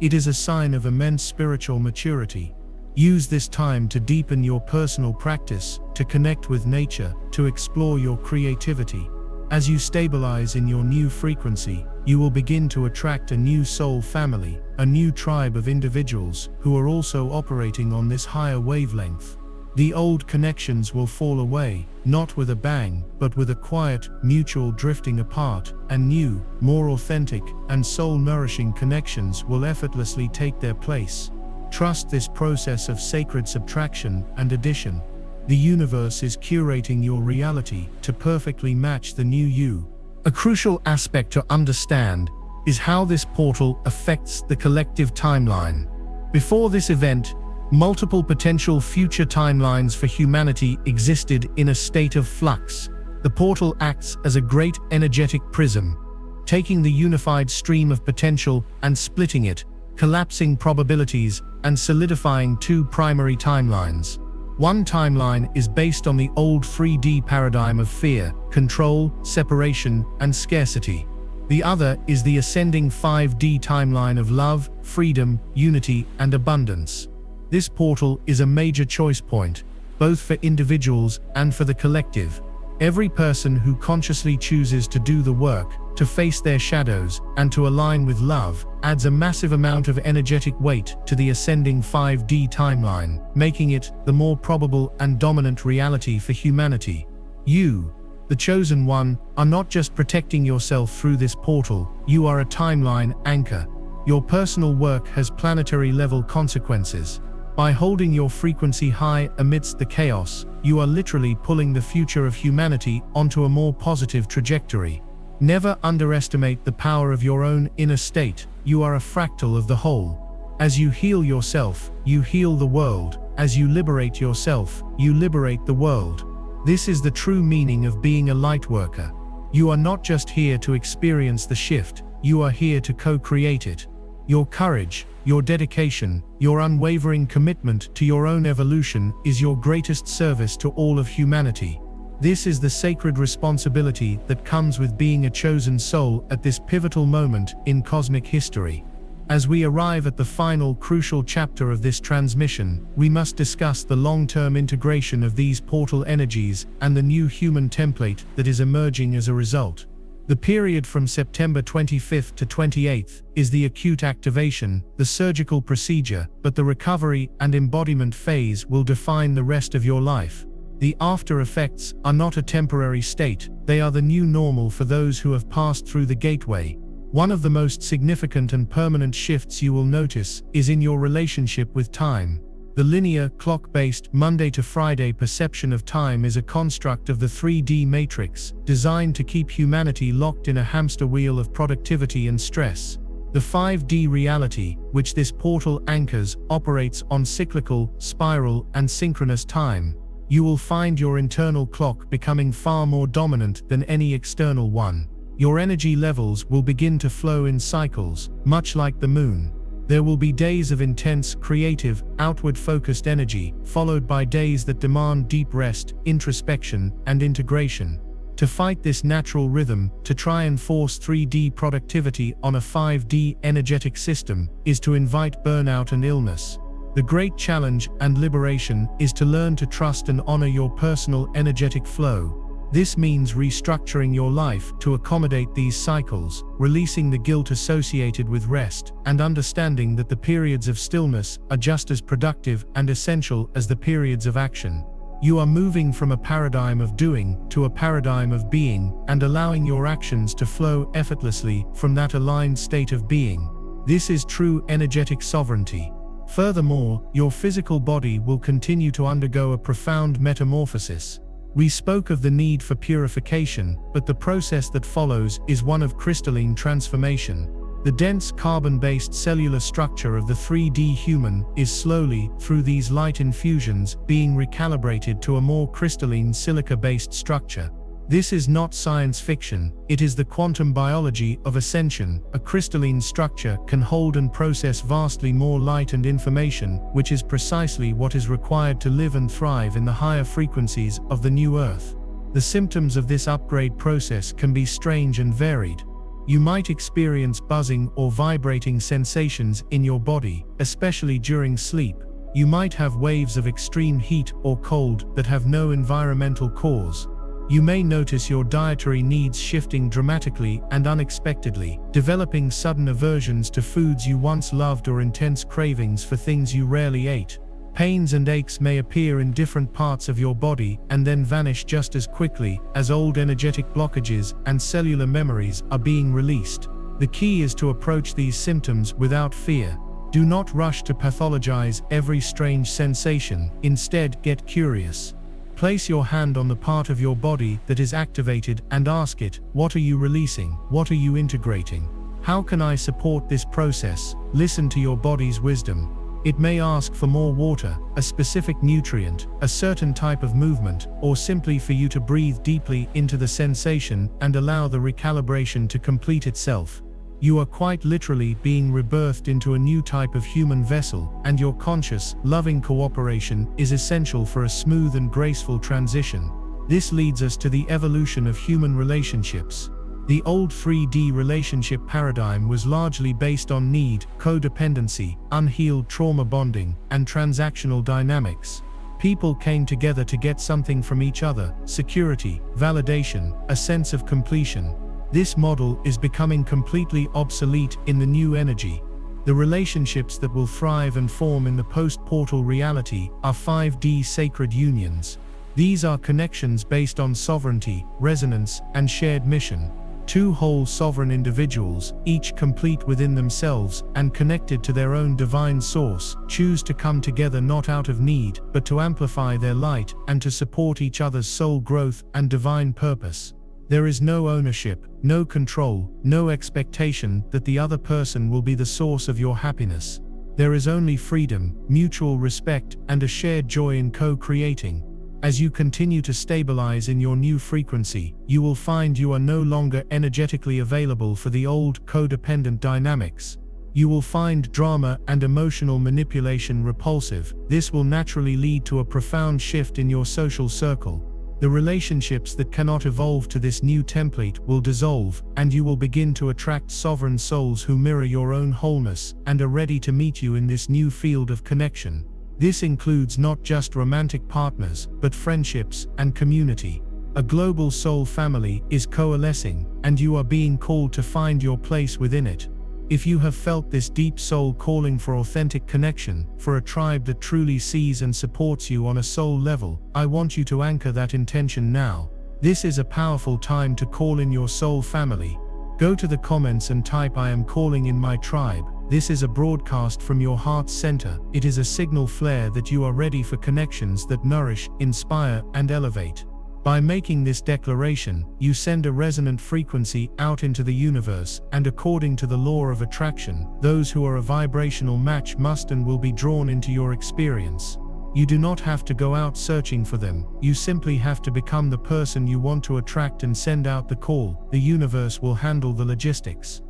It is a sign of immense spiritual maturity. Use this time to deepen your personal practice, to connect with nature, to explore your creativity. As you stabilize in your new frequency, you will begin to attract a new soul family, a new tribe of individuals who are also operating on this higher wavelength. The old connections will fall away, not with a bang, but with a quiet, mutual drifting apart, and new, more authentic, and soul-nourishing connections will effortlessly take their place. Trust this process of sacred subtraction and addition. The universe is curating your reality to perfectly match the new you. A crucial aspect to understand is how this portal affects the collective timeline. Before this event, multiple potential future timelines for humanity existed in a state of flux. The portal acts as a great energetic prism, taking the unified stream of potential and splitting it, collapsing probabilities and solidifying two primary timelines. One timeline is based on the old 3D paradigm of fear, control, separation, and scarcity. The other is the ascending 5D timeline of love, freedom, unity, and abundance. This portal is a major choice point, both for individuals and for the collective. Every person who consciously chooses to do the work, to face their shadows, and to align with love, adds a massive amount of energetic weight to the ascending 5D timeline, making it the more probable and dominant reality for humanity. You, the chosen one, are not just protecting yourself through this portal, you are a timeline anchor. Your personal work has planetary-level consequences. By holding your frequency high amidst the chaos, you are literally pulling the future of humanity onto a more positive trajectory. Never underestimate the power of your own inner state. You are a fractal of the whole. As you heal yourself, you heal the world. As you liberate yourself, you liberate the world. This is the true meaning of being a lightworker. You are not just here to experience the shift, you are here to co-create it. Your courage, your dedication, your unwavering commitment to your own evolution is your greatest service to all of humanity. This is the sacred responsibility that comes with being a chosen soul at this pivotal moment in cosmic history. As we arrive at the final crucial chapter of this transmission, we must discuss the long-term integration of these portal energies and the new human template that is emerging as a result. The period from September 25th to 28th is the acute activation, the surgical procedure, but the recovery and embodiment phase will define the rest of your life. The after effects are not a temporary state, they are the new normal for those who have passed through the gateway. One of the most significant and permanent shifts you will notice is in your relationship with time. The linear, clock-based, Monday to Friday perception of time is a construct of the 3D matrix, designed to keep humanity locked in a hamster wheel of productivity and stress. The 5D reality, which this portal anchors, operates on cyclical, spiral, and synchronous time. You will find your internal clock becoming far more dominant than any external one. Your energy levels will begin to flow in cycles, much like the moon. There will be days of intense, creative, outward-focused energy, followed by days that demand deep rest, introspection, and integration. To fight this natural rhythm, to try and force 3D productivity on a 5D energetic system, is to invite burnout and illness. The great challenge and liberation is to learn to trust and honor your personal energetic flow. This means restructuring your life to accommodate these cycles, releasing the guilt associated with rest, and understanding that the periods of stillness are just as productive and essential as the periods of action. You are moving from a paradigm of doing to a paradigm of being, and allowing your actions to flow effortlessly from that aligned state of being. This is true energetic sovereignty. Furthermore, your physical body will continue to undergo a profound metamorphosis. We spoke of the need for purification, but the process that follows is one of crystalline transformation. The dense carbon-based cellular structure of the 3D human is slowly, through these light infusions, being recalibrated to a more crystalline silica-based structure. This is not science fiction, it is the quantum biology of ascension. A crystalline structure can hold and process vastly more light and information, which is precisely what is required to live and thrive in the higher frequencies of the new Earth. The symptoms of this upgrade process can be strange and varied. You might experience buzzing or vibrating sensations in your body, especially during sleep. You might have waves of extreme heat or cold that have no environmental cause. You may notice your dietary needs shifting dramatically and unexpectedly, developing sudden aversions to foods you once loved or intense cravings for things you rarely ate. Pains and aches may appear in different parts of your body and then vanish just as quickly as old energetic blockages and cellular memories are being released. The key is to approach these symptoms without fear. Do not rush to pathologize every strange sensation, instead get curious. Place your hand on the part of your body that is activated and ask it, what are you releasing? What are you integrating? How can I support this process? Listen to your body's wisdom. It may ask for more water, a specific nutrient, a certain type of movement, or simply for you to breathe deeply into the sensation and allow the recalibration to complete itself. You are quite literally being rebirthed into a new type of human vessel, and your conscious, loving cooperation is essential for a smooth and graceful transition. This leads us to the evolution of human relationships. The old 3D relationship paradigm was largely based on need, codependency, unhealed trauma bonding, and transactional dynamics. People came together to get something from each other: security, validation, a sense of completion. This model is becoming completely obsolete in the new energy. The relationships that will thrive and form in the post-portal reality are 5D sacred unions. These are connections based on sovereignty, resonance, and shared mission. Two whole sovereign individuals, each complete within themselves and connected to their own divine source, choose to come together not out of need, but to amplify their light and to support each other's soul growth and divine purpose. There is no ownership, no control, no expectation that the other person will be the source of your happiness. There is only freedom, mutual respect, and a shared joy in co-creating. As you continue to stabilize in your new frequency, you will find you are no longer energetically available for the old codependent dynamics. You will find drama and emotional manipulation repulsive. This will naturally lead to a profound shift in your social circle. The relationships that cannot evolve to this new template will dissolve, and you will begin to attract sovereign souls who mirror your own wholeness and are ready to meet you in this new field of connection. This includes not just romantic partners, but friendships and community. A global soul family is coalescing, and you are being called to find your place within it. If you have felt this deep soul calling for authentic connection, for a tribe that truly sees and supports you on a soul level, I want you to anchor that intention now. This is a powerful time to call in your soul family. Go to the comments and type "I am calling in my tribe." This is a broadcast from your heart's center. It is a signal flare that you are ready for connections that nourish, inspire, and elevate. By making this declaration, you send a resonant frequency out into the universe, and according to the law of attraction, those who are a vibrational match must and will be drawn into your experience. You do not have to go out searching for them. You simply have to become the person you want to attract and send out the call. The universe will handle the logistics.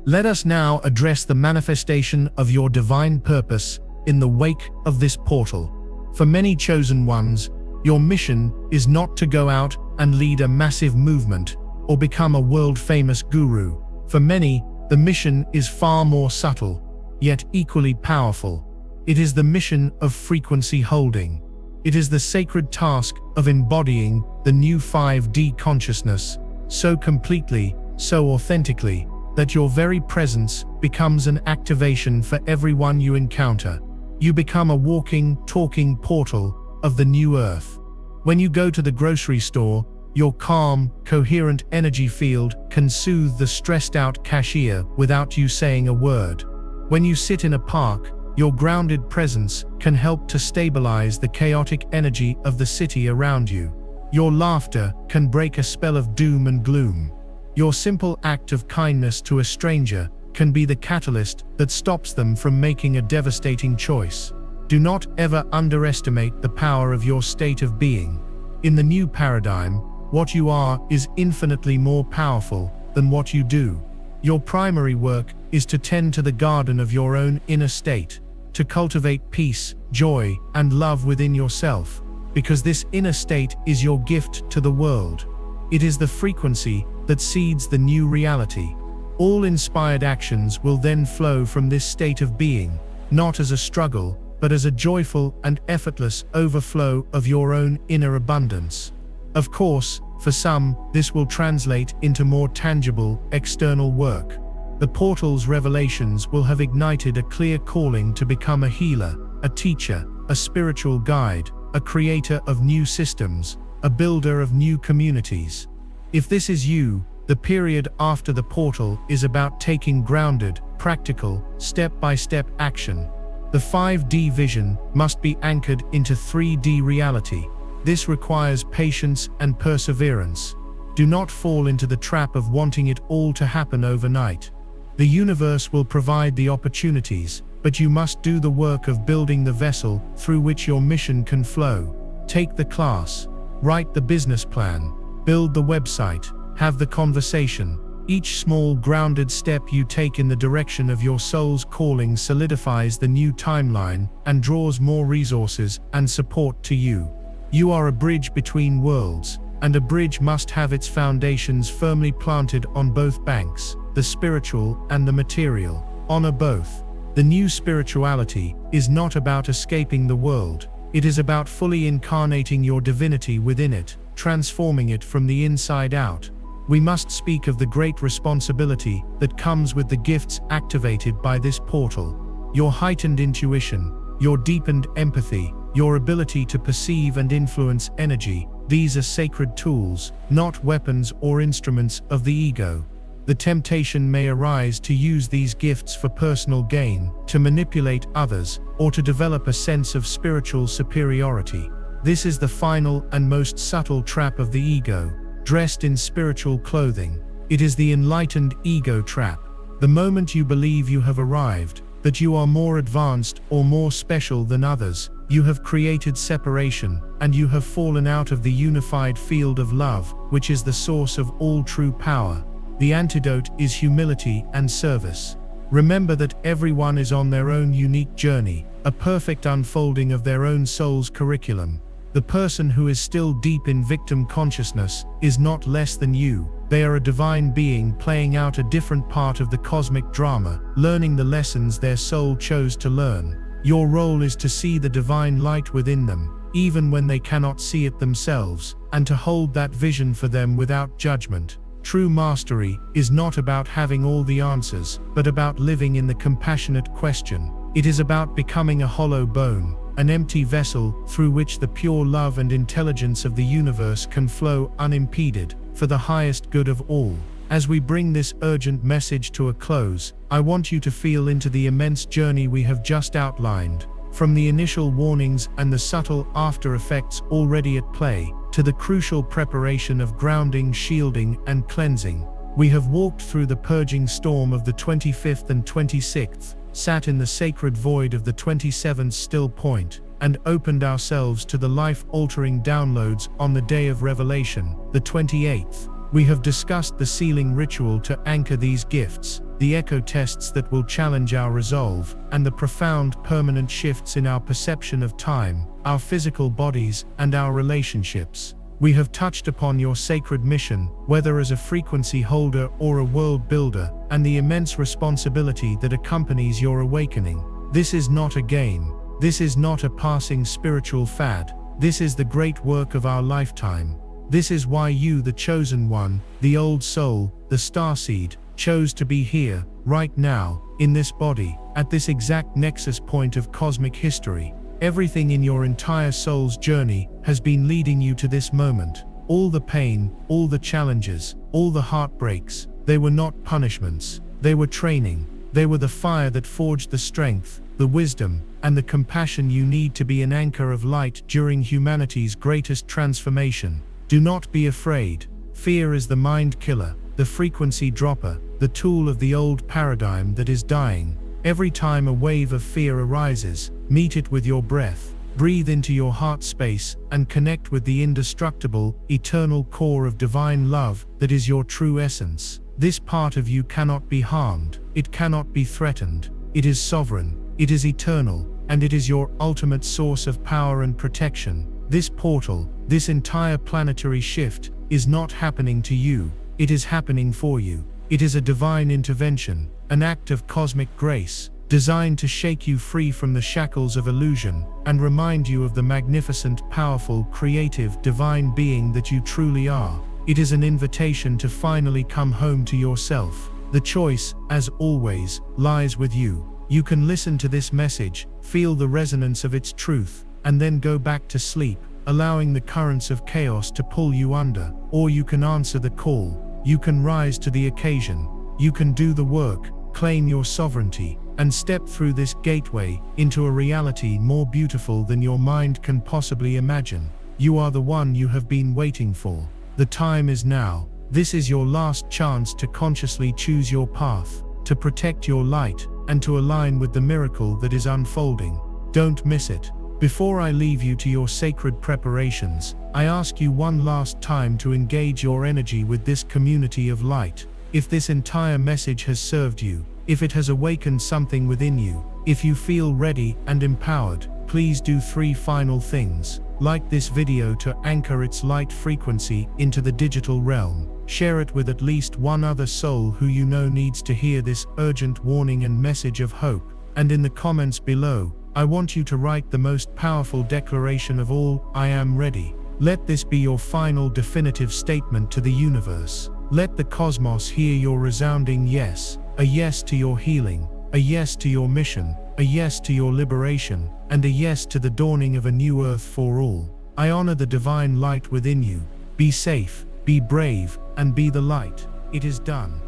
Let us now address the manifestation of your divine purpose in the wake of this portal. For many chosen ones, your mission is not to go out and lead a massive movement or become a world-famous guru. For many, the mission is far more subtle, yet equally powerful. It is the mission of frequency holding. It is the sacred task of embodying the new 5D consciousness so completely, so authentically, that your very presence becomes an activation for everyone you encounter. You become a walking, talking portal of the new earth. When you go to the grocery store, your calm, coherent energy field can soothe the stressed-out cashier without you saying a word. When you sit in a park, your grounded presence can help to stabilize the chaotic energy of the city around you. Your laughter can break a spell of doom and gloom. Your simple act of kindness to a stranger can be the catalyst that stops them from making a devastating choice. Do not ever underestimate the power of your state of being. In the new paradigm, what you are is infinitely more powerful than what you do. Your primary work is to tend to the garden of your own inner state, to cultivate peace, joy, and love within yourself, because this inner state is your gift to the world. It is the frequency that seeds the new reality. All inspired actions will then flow from this state of being, not as a struggle, but as a joyful and effortless overflow of your own inner abundance. Of course, for some, this will translate into more tangible, external work. The portal's revelations will have ignited a clear calling to become a healer, a teacher, a spiritual guide, a creator of new systems, a builder of new communities. If this is you, the period after the portal is about taking grounded, practical, step-by-step action. The 5D vision must be anchored into 3D reality. This requires patience and perseverance. Do not fall into the trap of wanting it all to happen overnight. The universe will provide the opportunities, but you must do the work of building the vessel through which your mission can flow. Take the class, write the business plan, build the website, have the conversation. Each small, grounded step you take in the direction of your soul's calling solidifies the new timeline and draws more resources and support to you. You are a bridge between worlds, and a bridge must have its foundations firmly planted on both banks, the spiritual and the material. Honor both. The new spirituality is not about escaping the world. It is about fully incarnating your divinity within it, transforming it from the inside out. We must speak of the great responsibility that comes with the gifts activated by this portal. Your heightened intuition, your deepened empathy, your ability to perceive and influence energy, these are sacred tools, not weapons or instruments of the ego. The temptation may arise to use these gifts for personal gain, to manipulate others, or to develop a sense of spiritual superiority. This is the final and most subtle trap of the ego, dressed in spiritual clothing. It is the enlightened ego trap. The moment you believe you have arrived, that you are more advanced or more special than others, you have created separation, and you have fallen out of the unified field of love, which is the source of all true power. The antidote is humility and service. Remember that everyone is on their own unique journey, a perfect unfolding of their own soul's curriculum. The person who is still deep in victim consciousness is not less than you. They are a divine being playing out a different part of the cosmic drama, learning the lessons their soul chose to learn. Your role is to see the divine light within them, even when they cannot see it themselves, and to hold that vision for them without judgment. True mastery is not about having all the answers, but about living in the compassionate question. It is about becoming a hollow bone, an empty vessel through which the pure love and intelligence of the universe can flow unimpeded, for the highest good of all. As we bring this urgent message to a close, I want you to feel into the immense journey we have just outlined. From the initial warnings and the subtle after effects already at play, to the crucial preparation of grounding, shielding, and cleansing, we have walked through the purging storm of the 25th and 26th, sat in the sacred void of the 27th still point, and opened ourselves to the life-altering downloads on the day of revelation, the 28th. We have discussed the sealing ritual to anchor these gifts, the echo tests that will challenge our resolve, and the profound permanent shifts in our perception of time, our physical bodies, and our relationships. We have touched upon your sacred mission, whether as a frequency holder or a world builder, and the immense responsibility that accompanies your awakening. This is not a game. This is not a passing spiritual fad. This is the great work of our lifetime. This is why you, the chosen one, the old soul, the starseed, chose to be here, right now, in this body, at this exact nexus point of cosmic history. Everything in your entire soul's journey has been leading you to this moment. All the pain, all the challenges, all the heartbreaks, they were not punishments. They were training. They were the fire that forged the strength, the wisdom, and the compassion you need to be an anchor of light during humanity's greatest transformation. Do not be afraid. Fear is the mind killer, the frequency dropper, the tool of the old paradigm that is dying. Every time a wave of fear arises, meet it with your breath. Breathe into your heart space and connect with the indestructible, eternal core of divine love that is your true essence. This part of you cannot be harmed. It cannot be threatened. It is sovereign. It is eternal. And it is your ultimate source of power and protection. This portal, this entire planetary shift, is not happening to you. It is happening for you. It is a divine intervention, an act of cosmic grace, designed to shake you free from the shackles of illusion and remind you of the magnificent, powerful, creative, divine being that you truly are. It is an invitation to finally come home to yourself. The choice, as always, lies with you. You can listen to this message, feel the resonance of its truth, and then go back to sleep, allowing the currents of chaos to pull you under. Or you can answer the call. You can rise to the occasion. You can do the work, claim your sovereignty, and step through this gateway into a reality more beautiful than your mind can possibly imagine. You are the one you have been waiting for. The time is now. This is your last chance to consciously choose your path, to protect your light, and to align with the miracle that is unfolding. Don't miss it. Before I leave you to your sacred preparations, I ask you one last time to engage your energy with this community of light. If this entire message has served you, if it has awakened something within you, if you feel ready and empowered, please do 3 final things. Like this video to anchor its light frequency into the digital realm. Share it with at least one other soul who you know needs to hear this urgent warning and message of hope. And in the comments below, I want you to write the most powerful declaration of all: I am ready. Let this be your final definitive statement to the universe. Let the cosmos hear your resounding yes. A yes to your healing, a yes to your mission, a yes to your liberation, and a yes to the dawning of a new earth for all. I honor the divine light within you. Be safe, be brave, and be the light. It is done.